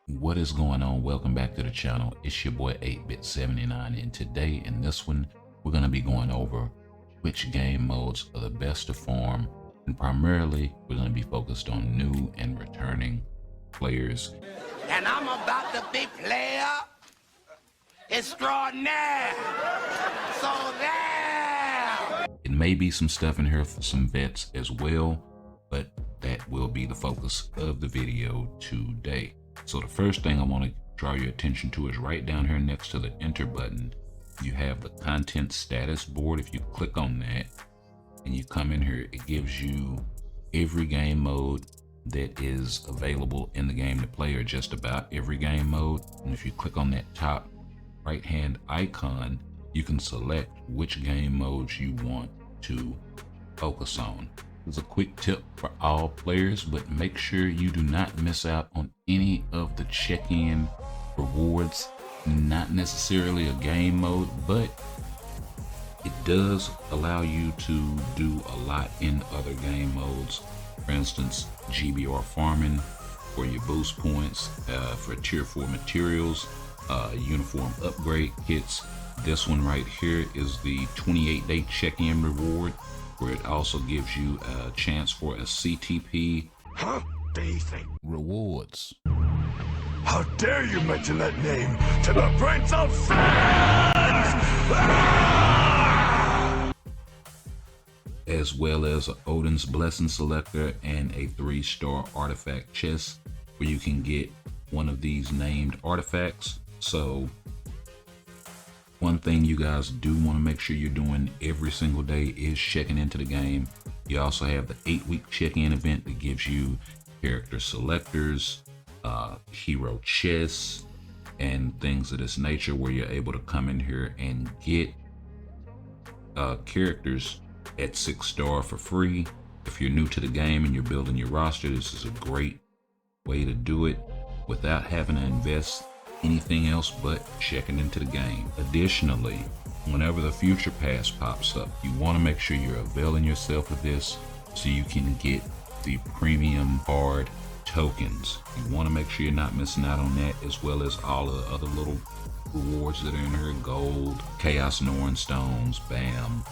What is going on? Welcome back to the channel. It's your boy 8bit79, and today in this one we're going to be going over which game modes are the best to farm, and primarily we're going to be focused on new and returning players. And I'm about to be player extraordinaire. So there. It may be some stuff in here for some vets as well, but that will be the focus of the video today. So the first thing I want to draw your attention to is right down here next to the enter button. You have the content status board. If you click on that and you come in here, it gives you every game mode that is available in the game to play, or just about every game mode. And if you click on that top right hand icon, you can select which game modes you want to focus on. It's a quick tip for all players, but make sure you do not miss out on any of the check-in rewards. Not necessarily a game mode, but it does allow you to do a lot in other game modes. For instance, GBR farming for your boost points, for tier 4 materials, uniform upgrade kits. This one right here is the 28-day check-in reward, where it also gives you a chance for a CTP rewards. How dare you mention that name to the Prince of Fans! As well as Odin's Blessing Selector and a 3-star artifact chest, where you can get one of these named artifacts. So one thing you guys do want to make sure you're doing every single day is checking into the game. You also have the 8-week check-in event that gives you character selectors, hero chests, and things of this nature, where you're able to come in here and get characters at 6-star for free. If you're new to the game and you're building your roster, this is a great way to do it without having to invest anything else but checking into the game. Additionally, whenever the future pass pops up, you want to make sure you're availing yourself of this so you can get the premium card tokens. You want to make sure you're not missing out on that, as well as all of the other little rewards that are in here: gold, chaos and orange stones, bam,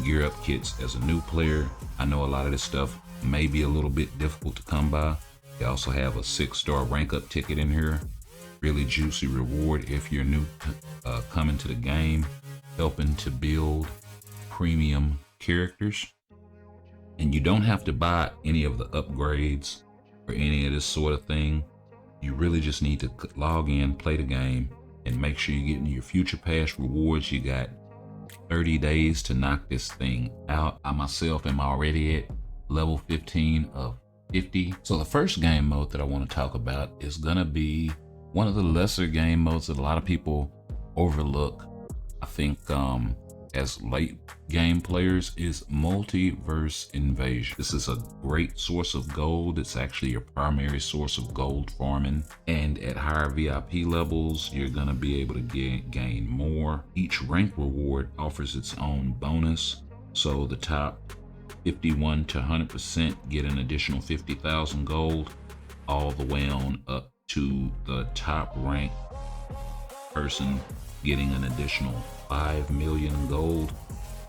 gear up kits. As a new player, I know a lot of this stuff may be a little bit difficult to come by. You also have a 6-star rank up ticket in here. Really juicy reward if you're new coming to the game, helping to build premium characters. And you don't have to buy any of the upgrades or any of this sort of thing. You really just need to log in, play the game, and make sure you're getting your future pass rewards. You got 30 days to knock this thing out. I myself am already at level 15 of 50. So the first game mode that I want to talk about is gonna be one of the lesser game modes that a lot of people overlook, I think, as late game players, is Multiverse Invasion. This is a great source of gold. It's actually your primary source of gold farming, and at higher VIP levels you're going to be able to gain more. Each rank reward offers its own bonus, so the top 51 to 100% get an additional 50,000 gold, all the way on up to the top rank person getting an additional 5 million gold.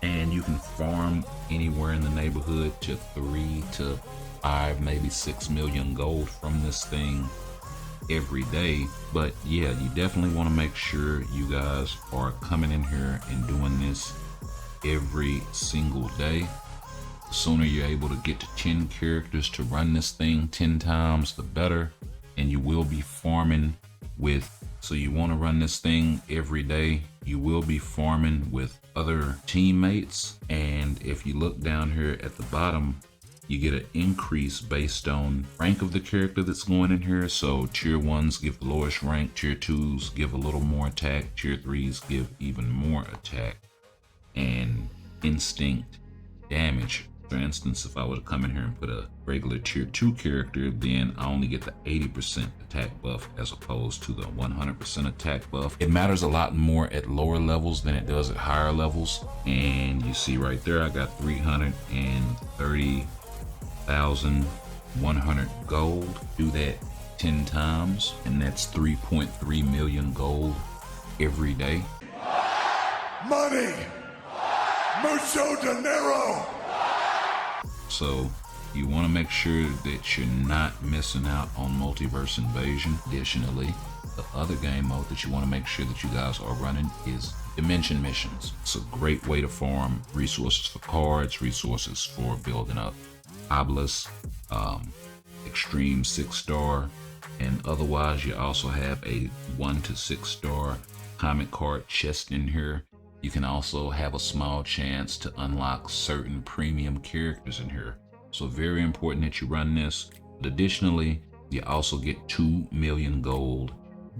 And you can farm anywhere in the neighborhood to 3 to 5, maybe 6 million gold from this thing every day. But yeah, you definitely want to make sure you guys are coming in here and doing this every single day. The sooner you're able to get to 10 characters to run this thing 10 times, the better. And you will be farming with, so you want to run this thing every day. You will be farming with other teammates, and if you look down here at the bottom, you get an increase based on rank of the character that's going in here. So tier 1s give the lowest rank, tier 2s give a little more attack, tier 3s give even more attack, and instinct damage. For instance, if I were to come in here and put a regular tier 2 character, then I only get the 80% attack buff as opposed to the 100% attack buff. It matters a lot more at lower levels than it does at higher levels. And you see right there, I got 330,100 gold. Do that 10 times, and that's 3.3 million gold every day. Money! Mucho dinero! So you want to make sure that you're not missing out on Multiverse Invasion. Additionally, the other game mode that you want to make sure that you guys are running is Dimension Missions. It's a great way to farm resources for cards, resources for building up obelisks, extreme 6-star, and otherwise you also have a 1 to 6-star comic card chest in here. You can also have a small chance to unlock certain premium characters in here. So very important that you run this. But additionally, you also get 2 million gold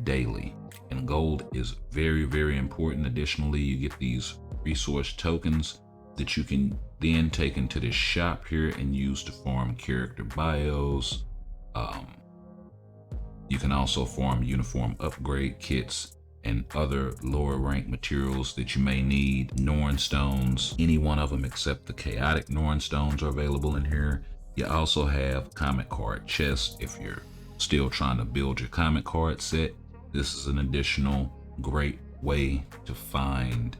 daily. And gold is very, very important. Additionally, you get these resource tokens that you can then take into this shop here and use to farm character bios. You can also farm uniform upgrade kits and other lower rank materials that you may need. Norn stones, any one of them except the chaotic Norn stones are available in here. You also have comic card chests if you're still trying to build your comic card set. This is an additional great way to find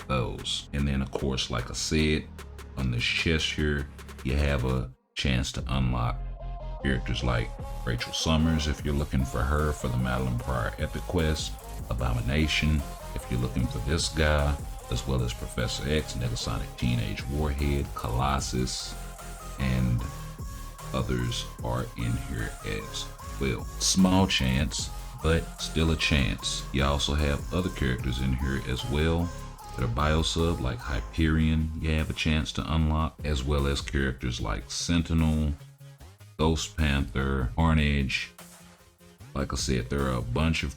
those. And then of course, like I said, on this chest here, you have a chance to unlock characters like Rachel Summers if you're looking for her for the Madeline Pryor Epic Quest, Abomination if you're looking for this guy, as well as Professor X, Negasonic Teenage Warhead, Colossus, and others are in here as well. Small chance, but still a chance. You also have other characters in here as well that are biosub, like Hyperion you have a chance to unlock, as well as characters like Sentinel, Ghost Panther, Carnage. Like I said, there are a bunch of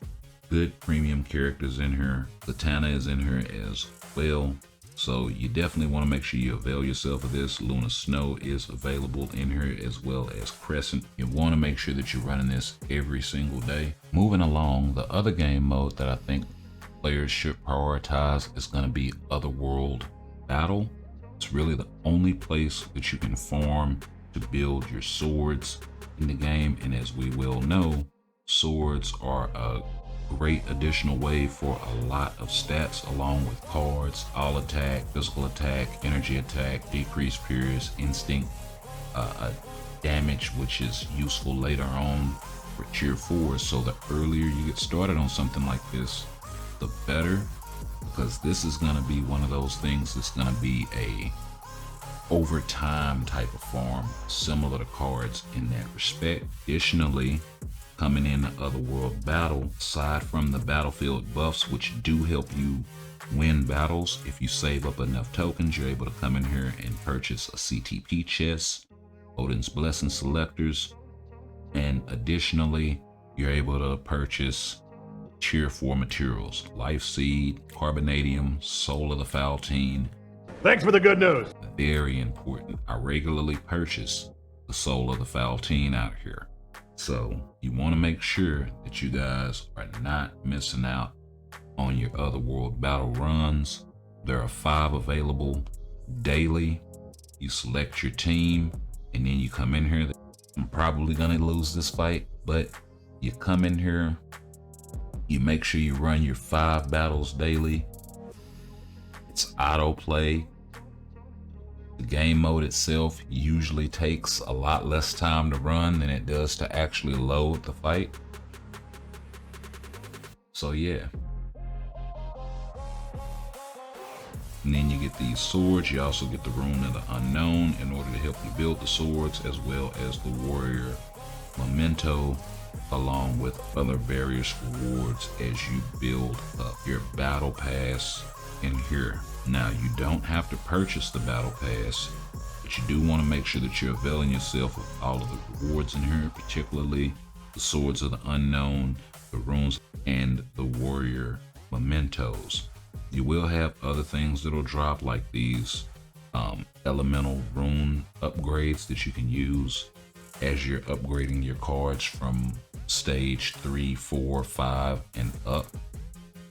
good premium characters in here. Zatanna is in here as well. So you definitely want to make sure you avail yourself of this. Luna Snow is available in here, as well as Crescent. You want to make sure that you're running this every single day. Moving along, the other game mode that I think players should prioritize is going to be Otherworld Battle. It's really the only place that you can farm to build your swords in the game. And as we well know, swords are a great additional way for a lot of stats, along with cards, all attack, physical attack, energy attack, decreased Pierce, instinct, damage, which is useful later on for tier 4. So the earlier you get started on something like this, the better, because this is going to be one of those things that's going to be a over time type of farm, similar to cards in that respect. Additionally, coming in the Otherworld Battle, aside from the battlefield buffs, which do help you win battles, if you save up enough tokens, you're able to come in here and purchase a CTP chest, Odin's Blessing selectors, and additionally, you're able to purchase tier 4 materials, Life Seed, Carbonadium, Soul of the Faltine. Thanks for the good news. Very important. I regularly purchase the Soul of the Faltine out here. So you want to make sure that you guys are not missing out on your Otherworld Battle runs. There are 5 available daily. You select your team and then you come in here. I'm probably going to lose this fight, but you come in here, you make sure you run your 5 battles daily. It's autoplay. The game mode itself usually takes a lot less time to run than it does to actually load the fight. So yeah. And then you get these swords. You also get the Rune of the Unknown in order to help you build the swords, as well as the Warrior Memento, along with other various rewards as you build up your battle pass in here. Now, you don't have to purchase the battle pass, but you do want to make sure that you're availing yourself of all of the rewards in here, particularly the Swords of the Unknown, the runes, and the Warrior Mementos. You will have other things that'll drop, like these elemental rune upgrades that you can use as you're upgrading your cards from stage 3, 4, 5, and up.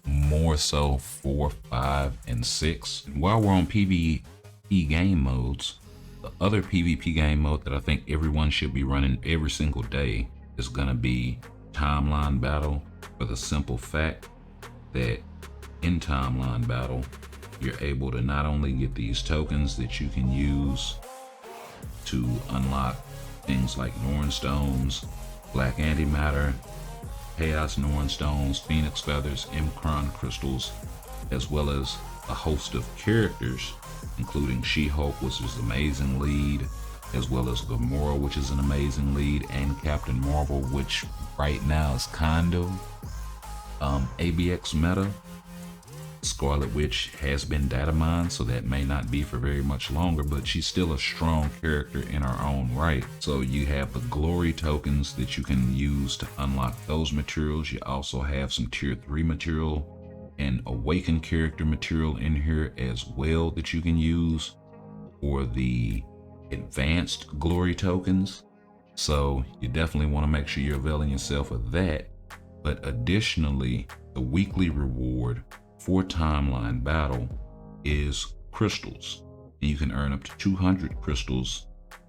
More so 4, 5, and 6. And while we're on PvE game modes, the other PvP game mode that I think everyone should be running every single day is going to be Timeline Battle, for the simple fact that in Timeline Battle, you're able to not only get these tokens that you can use to unlock things like Norn Stones, Black Antimatter, Chaos Norn Stones, Phoenix Feathers, Imkron Crystals, as well as a host of characters, including She-Hulk, which is an amazing lead, as well as Gamora, which is an amazing lead, and Captain Marvel, which right now is kind of ABX meta. Scarlet Witch has been data mined, so that may not be for very much longer, but she's still a strong character in her own right. So you have the glory tokens that you can use to unlock those materials. You also have some tier 3 material and awakened character material in here as well that you can use for the advanced glory tokens. So you definitely want to make sure you're availing yourself of that. But additionally, the weekly reward for Timeline Battle is crystals, and you can earn up to 200 crystals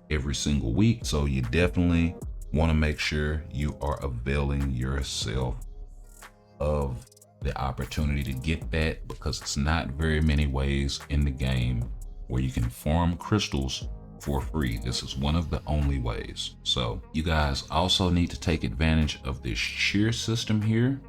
every single week. So you definitely want to make sure you are availing yourself of the opportunity to get that, because it's not very many ways in the game where you can farm crystals for free. This is one of the only ways. So you guys also need to take advantage of this cheer system here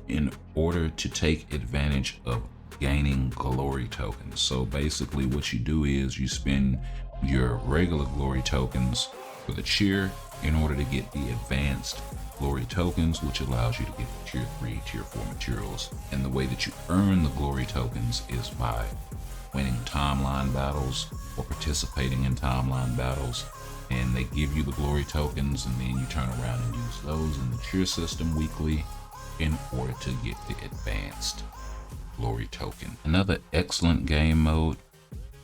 in order to take advantage of gaining glory tokens. So basically what you do is you spend your regular glory tokens for the cheer in order to get the advanced glory tokens, which allows you to get tier 3, tier 4 materials. And the way that you earn the glory tokens is by winning timeline battles or participating in timeline battles, and they give you the glory tokens, and then you turn around and use those in the cheer system weekly in order to get the advanced glory token. Another excellent game mode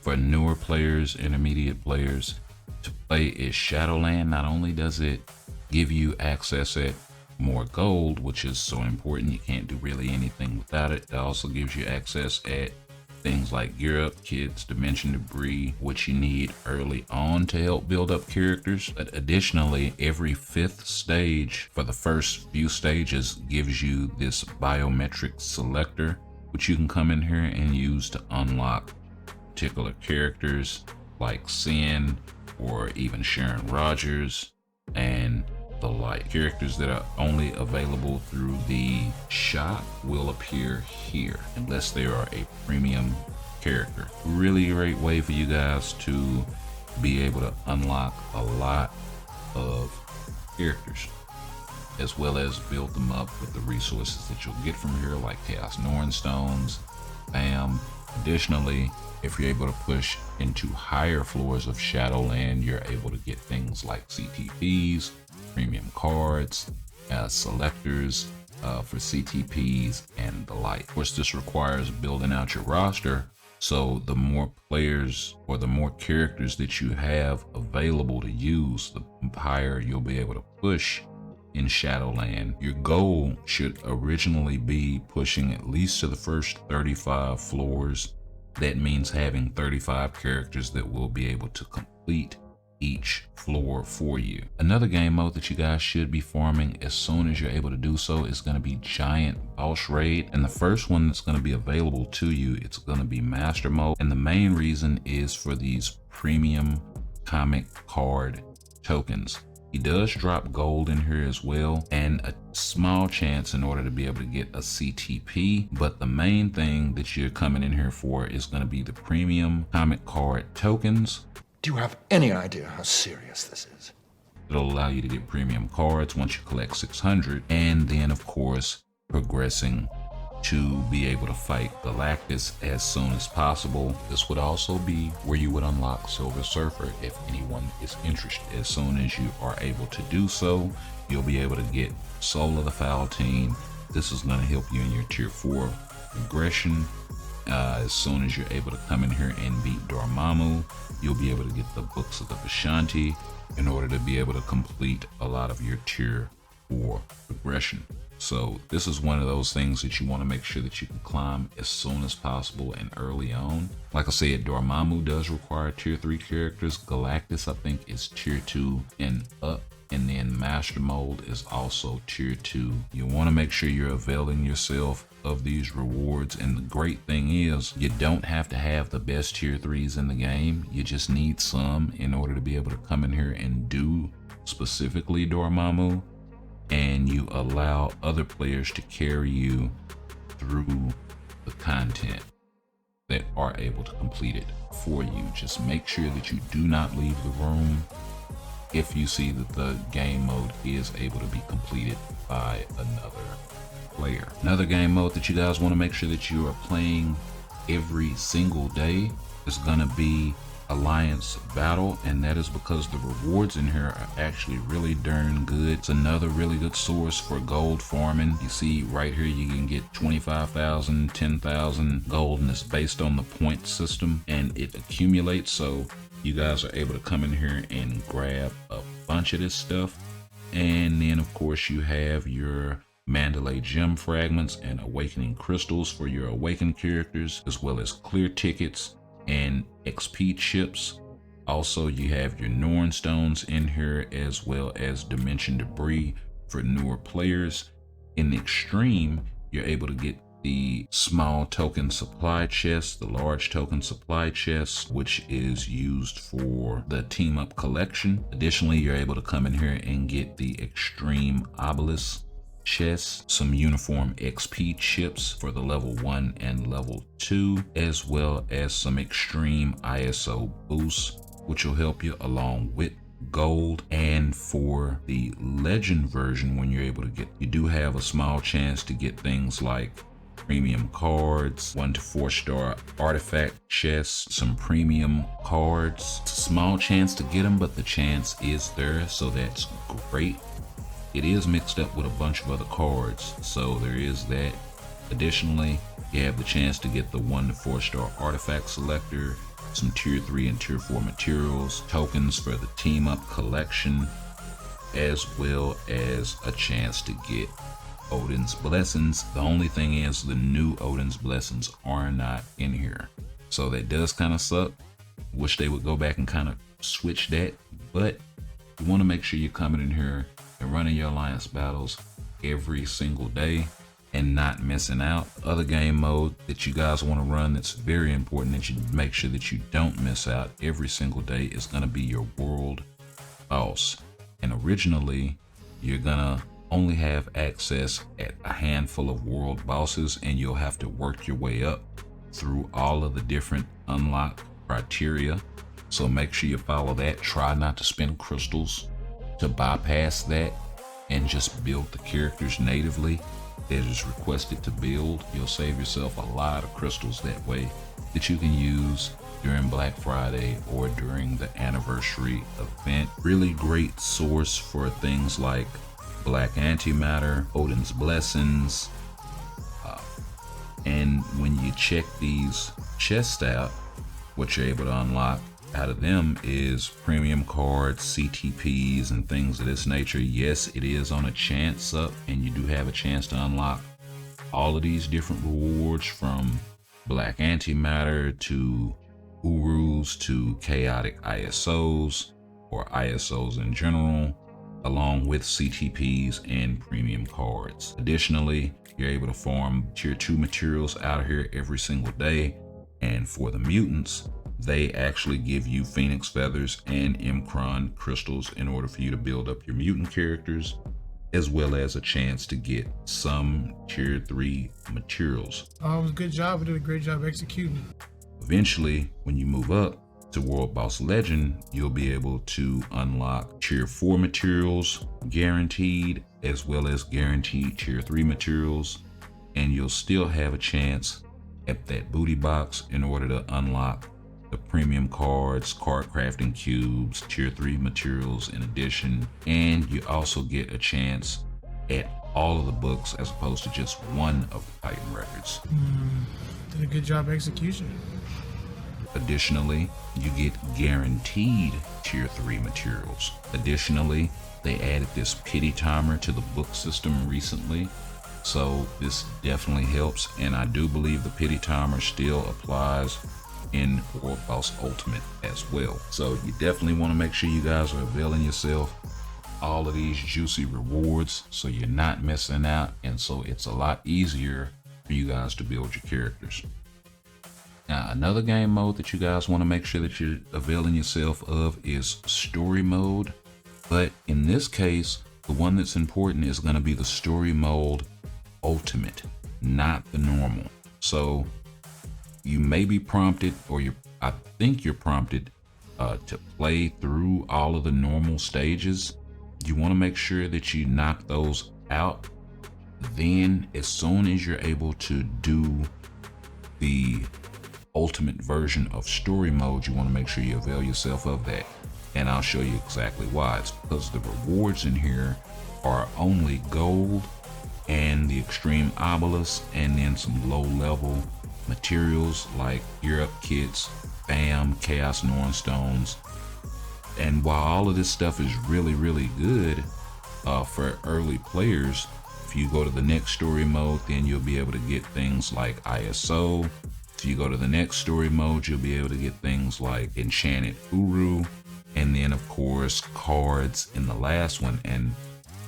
for newer players, intermediate players to play is Shadowland. Not only does it give you access at more gold, which is so important, you can't do really anything without it. It also gives you access at things like Gear Up, Kids, Dimension Debris, which you need early on to help build up characters. But additionally, every 5th stage for the first few stages gives you this Biometric Selector, which you can come in here and use to unlock particular characters like Sin or even Sharon Rogers and the like. Characters that are only available through the shop will appear here unless they are a premium character. Really great way for you guys to be able to unlock a lot of characters, as well as build them up with the resources that you'll get from here, like Chaos Norn Stones, BAM. Additionally, if you're able to push into higher floors of Shadowland, you're able to get things like CTPs, premium cards, selectors for CTPs, and the like. Of course, this requires building out your roster, so the more players or the more characters that you have available to use, the higher you'll be able to push in Shadowland. Your goal should originally be pushing at least to the first 35 floors. That means having 35 characters that will be able to complete each floor for you. Another game mode that you guys should be farming as soon as you're able to do so is going to be Giant Boss Raid. And the first one that's going to be available to you, it's going to be Master Mode. And the main reason is for these premium comic card tokens. He does drop gold in here as well, and a small chance in order to be able to get a CTP. But the main thing that you're coming in here for is going to be the premium comic card tokens. Do you have any idea how serious this is? It'll allow you to get premium cards once you collect 600, and then of course progressing to be able to fight Galactus as soon as possible. This would also be where you would unlock Silver Surfer if anyone is interested. As soon as you are able to do so, you'll be able to get Soul of the Foul Team. This is going to help you in your tier 4 progression. As soon as you're able to come in here and beat Dormammu, you'll be able to get the Books of the Vishanti in order to be able to complete a lot of your tier 4 progression. So this is one of those things that you want to make sure that you can climb as soon as possible and early on. Like I said, Dormammu does require tier 3 characters. Galactus, I think, is tier 2 and up. And then Master Mold is also tier 2. You want to make sure you're availing yourself of these rewards, and the great thing is you don't have to have the best tier 3s in the game. You just need some in order to be able to come in here and do specifically Dormammu, and you allow other players to carry you through the content that are able to complete it for you. Just make sure that you do not leave the room if you see that the game mode is able to be completed by another player. Another game mode that you guys want to make sure that you are playing every single day is gonna be Alliance Battle, and that is because the rewards in here are actually really darn good. It's another really good source for gold farming. You see right here you can get 25,000, 10,000 gold, and it's based on the point system and it accumulates, so you guys are able to come in here and grab a bunch of this stuff. And then of course you have your Mandalay gem fragments and awakening crystals for your awakened characters, as well as clear tickets and XP chips. Also, you have your Norn stones in here, as well as dimension debris for newer players. In the extreme, you're able to get the small token supply chest, the large token supply chest, which is used for the team up collection. Additionally, you're able to come in here and get the extreme obelisk chests, some uniform XP chips for the level 1 and level 2, as well as some extreme ISO boosts, which will help you along with gold. And for the legend version, when you're able to get, you do have a small chance to get things like premium cards, 1 to 4 star artifact chests, some premium cards. It's a small chance to get them, but the chance is there, so that's great. It is mixed up with a bunch of other cards, so there is that. Additionally, you have the chance to get the 1 to 4 star artifact selector, some tier 3 and tier 4 materials, tokens for the team up collection, as well as a chance to get Odin's blessings. The only thing is the new Odin's blessings are not in here, so that does kind of suck. Wish they would go back and kind of switch that, but you want to make sure you're coming in here and running your alliance battles every single day and not missing out. Other game mode that you guys want to run that's very important that you make sure that you don't miss out every single day is going to be your world boss. And originally you're gonna only have access at a handful of world bosses, and you'll have to work your way up through all of the different unlock criteria. So make sure you follow that. Try not to spend crystals to bypass that and just build the characters natively that is requested to build. You'll save yourself a lot of crystals that way that you can use during Black Friday or during the anniversary event. Really great source for things like black antimatter, Odin's blessings, and when you check these chests out, what you're able to unlock out of them is premium cards, CTPs, and things of this nature. Yes, it is on a chance up, and you do have a chance to unlock all of these different rewards, from black antimatter to Urus to chaotic ISOs or ISOs in general, along with CTPs and premium cards. Additionally, you're able to farm tier 2 materials out here every single day. And for the mutants, they actually give you Phoenix Feathers and Imcron crystals in order for you to build up your mutant characters, as well as a chance to get some tier 3 materials. It was a good job. We did a great job executing. Eventually, when you move up to World Boss Legend, you'll be able to unlock tier 4 materials guaranteed, as well as guaranteed tier 3 materials, and you'll still have a chance at that booty box in order to unlock the premium cards, card crafting cubes, tier 3 materials in addition, and you also get a chance at all of the books as opposed to just one of the Titan records. Did a good job execution. Additionally, you get guaranteed tier 3 materials. Additionally, they added this pity timer to the book system recently, so this definitely helps, and I do believe the pity timer still applies in World Boss Ultimate as well. So you definitely want to make sure you guys are availing yourself all of these juicy rewards, so you're not missing out, and so it's a lot easier for you guys to build your characters. Now, another game mode that you guys want to make sure that you're availing yourself of is story mode. But in this case, the one that's important is going to be the story mode ultimate, not the normal. So you may be prompted, or I think you're prompted to play through all of the normal stages. You want to make sure that you knock those out. Then as soon as you're able to do the ultimate version of story mode, you want to make sure you avail yourself of that. And I'll show you exactly why. It's because the rewards in here are only gold and the extreme obelisk, and then some low level materials like gear up kits, bam, chaos norn stones. And while all of this stuff is really good for early players, if you go to the next story mode, then you'll be able to get things like ISO. If you go to the next story mode, you'll be able to get things like enchanted uru, and then of course cards in the last one. And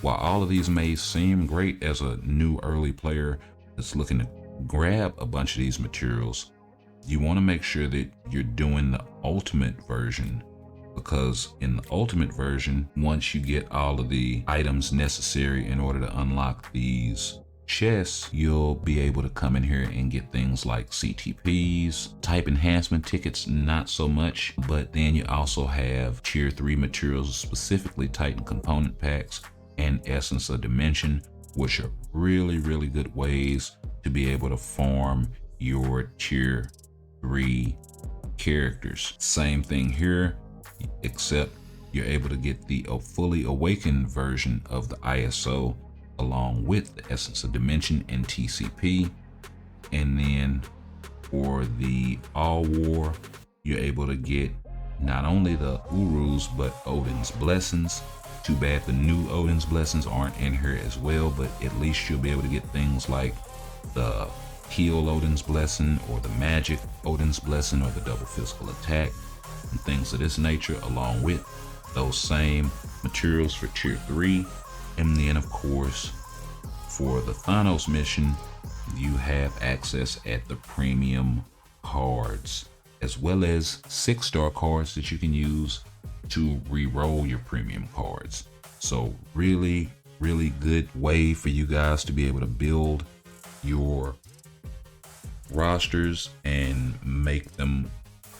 while all of these may seem great as a new early player that's looking to grab a bunch of these materials, you want to make sure that you're doing the ultimate version, because in the ultimate version, once you get all of the items necessary in order to unlock these chests, you'll be able to come in here and get things like CTPs, type enhancement tickets, not so much, but then you also have tier 3 materials, specifically Titan component packs and Essence of Dimension, which are really good ways to be able to farm your tier 3 characters. Same thing here, except you're able to get the fully awakened version of the ISO along with the Essence of Dimension and TCP. And then for the All War, you're able to get not only the Urus but Odin's Blessings. Too bad the new Odin's Blessings aren't in here as well, but at least you'll be able to get things like the Heal Odin's Blessing, or the Magic Odin's Blessing, or the Double Physical Attack, and things of this nature, along with those same materials for tier 3. And then of course, for the Thanos mission, you have access at the premium cards, as well as 6-star cards that you can use to re-roll your premium cards. So really good way for you guys to be able to build your rosters and make them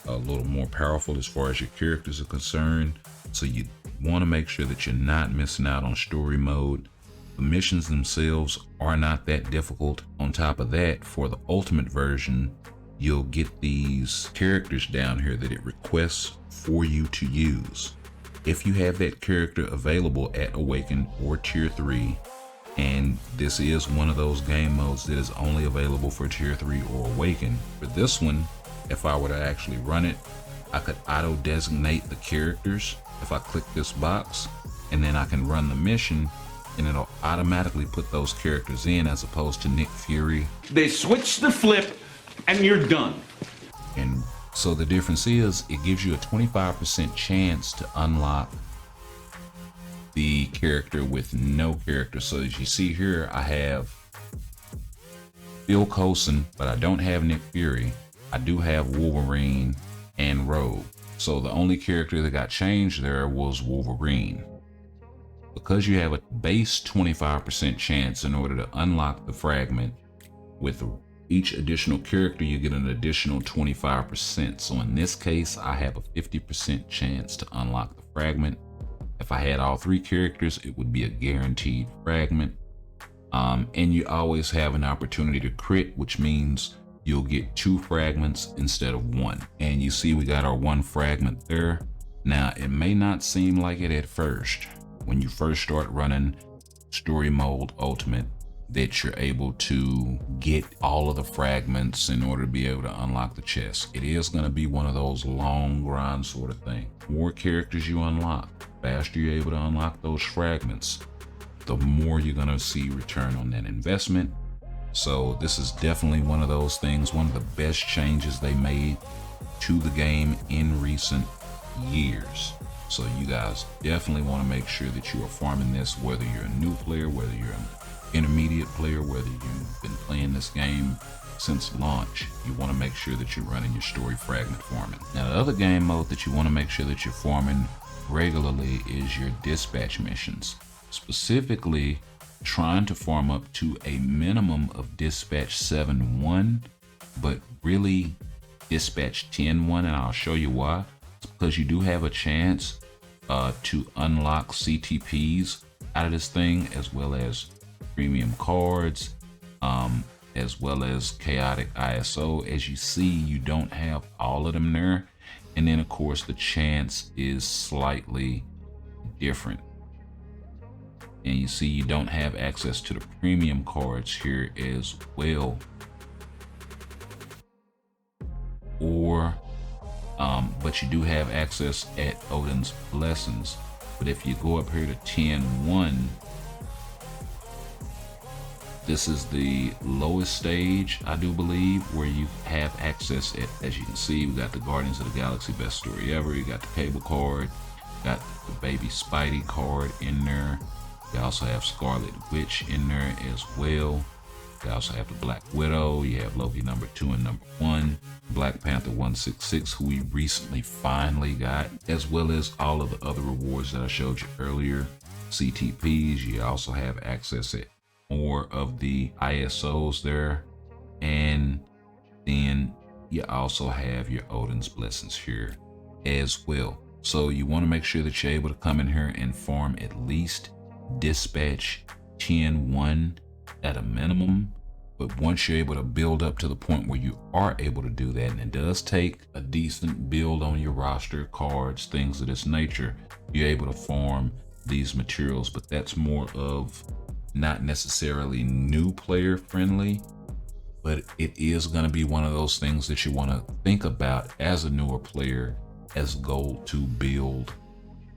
a little more powerful as far as your characters are concerned. So you want to make sure that you're not missing out on story mode. The missions themselves are not that difficult. On top of that, for the ultimate version, you'll get these characters down here that it requests for you to use. If you have that character available at Awaken or Tier 3, and this is one of those game modes that is only available for Tier 3 or Awaken. For this one, if I were to actually run it, I could auto designate the characters if I click this box, and then I can run the mission and it'll automatically put those characters in, as opposed to Nick Fury. They switch the flip and you're done. And so the difference is it gives you a 25% chance to unlock the character with no character. So as you see here, I have Phil Coulson, but I don't have Nick Fury. I do have Wolverine and Rogue. So the only character that got changed there was Wolverine. Because you have a base 25% chance in order to unlock the fragment, with each additional character you get an additional 25%. So in this case, I have a 50% chance to unlock the fragment. If I had all 3 characters, it would be a guaranteed fragment. And you always have an opportunity to crit, which means you'll get 2 fragments instead of 1. And you see we got our 1 fragment there. Now, it may not seem like it at first, when you first start running story mode ultimate, that you're able to get all of the fragments in order to be able to unlock the chest. It is going to be one of those long grind sort of thing. The more characters you unlock, the faster you're able to unlock those fragments, the more you're going to see return on that investment. So this is definitely one of those things, one of the best changes they made to the game in recent years. So you guys definitely want to make sure that you are farming this, whether you're a new player, whether you're an intermediate player, whether you've been playing this game since launch. You want to make sure that you're running your story fragment farming. Now, the other game mode that you want to make sure that you're farming regularly is your dispatch missions. Specifically, trying to farm up to a minimum of dispatch 7-1, but really dispatch 10-1, and I'll show you why. It's because you do have a chance to unlock CTPs out of this thing, as well as premium cards, as well as chaotic ISO. As you see, you don't have all of them there, and then of course the chance is slightly different. And you see you don't have access to the premium cards here as well, or but you do have access at Odin's Blessings. But if you go up here to 10-1, this is the lowest stage, I do believe, where you have access at, as you can see, we got the Guardians of the Galaxy Best Story Ever, you got the Cable card, got the Baby Spidey card in there. You also have Scarlet Witch in there as well. You also have the Black Widow. You have Loki #2 and #1. Black Panther 166, who we recently finally got, as well as all of the other rewards that I showed you earlier. CTPs, you also have access at more of the ISOs there. And then you also have your Odin's Blessings here as well. So you want to make sure that you're able to come in here and farm at least dispatch 10-1 at a minimum. But once you're able to build up to the point where you are able to do that, and it does take a decent build on your roster, cards, things of this nature, you're able to farm these materials. But that's more of not necessarily new player friendly, but it is going to be one of those things that you want to think about as a newer player as goal to build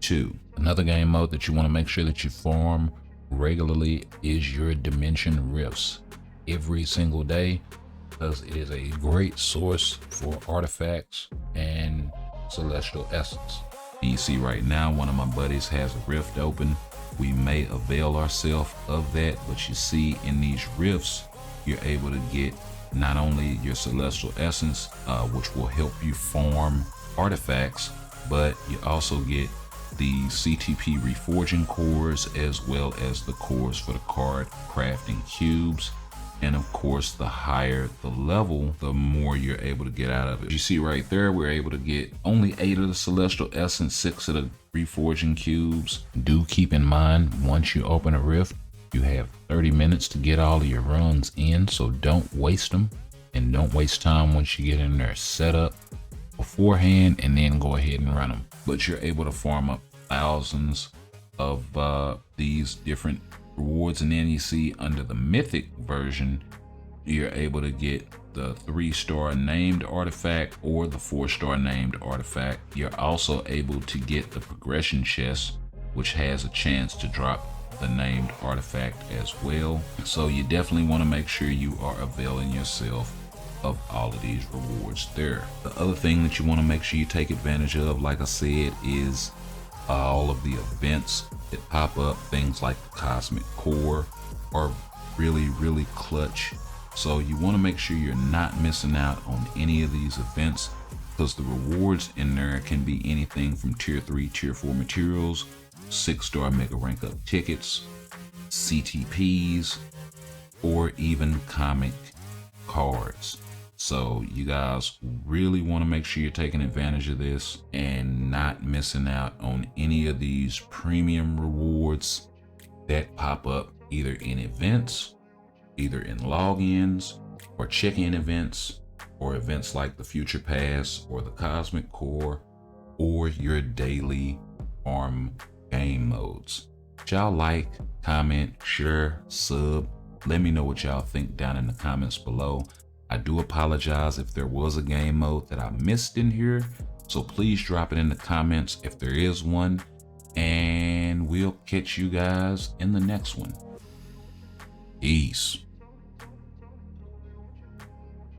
to. Another game mode that you want to make sure that you farm regularly is your dimension rifts every single day, because it is a great source for artifacts and celestial essence. And you see right now one of my buddies has a rift open. We may avail ourselves of that, but you see in these rifts you're able to get not only your celestial essence, which will help you farm artifacts, but you also get the CTP reforging cores, as well as the cores for the card crafting cubes. And of course, the higher the level, the more you're able to get out of it. You see right there, we're able to get only 8 of the celestial essence, 6 of the reforging cubes. Do keep in mind, once you open a rift, you have 30 minutes to get all of your runs in, so don't waste them, and don't waste time once you get in there. Set up beforehand and then go ahead and run them. But you're able to farm up thousands of these different rewards. And then you see under the mythic version, you're able to get the 3-star named artifact or the 4-star named artifact. You're also able to get the progression chest, which has a chance to drop the named artifact as well. So you definitely want to make sure you are availing yourself of all of these rewards there. The other thing that you want to make sure you take advantage of, like I said, is all of the events that pop up. Things like the Cosmic Core are really clutch. So you want to make sure you're not missing out on any of these events, because the rewards in there can be anything from tier 3, tier 4 materials, 6-star mega rank up tickets, CTPs, or even comic cards. So you guys really want to make sure you're taking advantage of this and not missing out on any of these premium rewards that pop up either in events, either in logins or check-in events, or events like the Future Pass or the Cosmic Core, or your daily farm game modes. Y'all like, comment, share, sub. Let me know what y'all think down in the comments below. I do apologize if there was a game mode that I missed in here, so please drop it in the comments if there is one, and we'll catch you guys in the next one. Peace.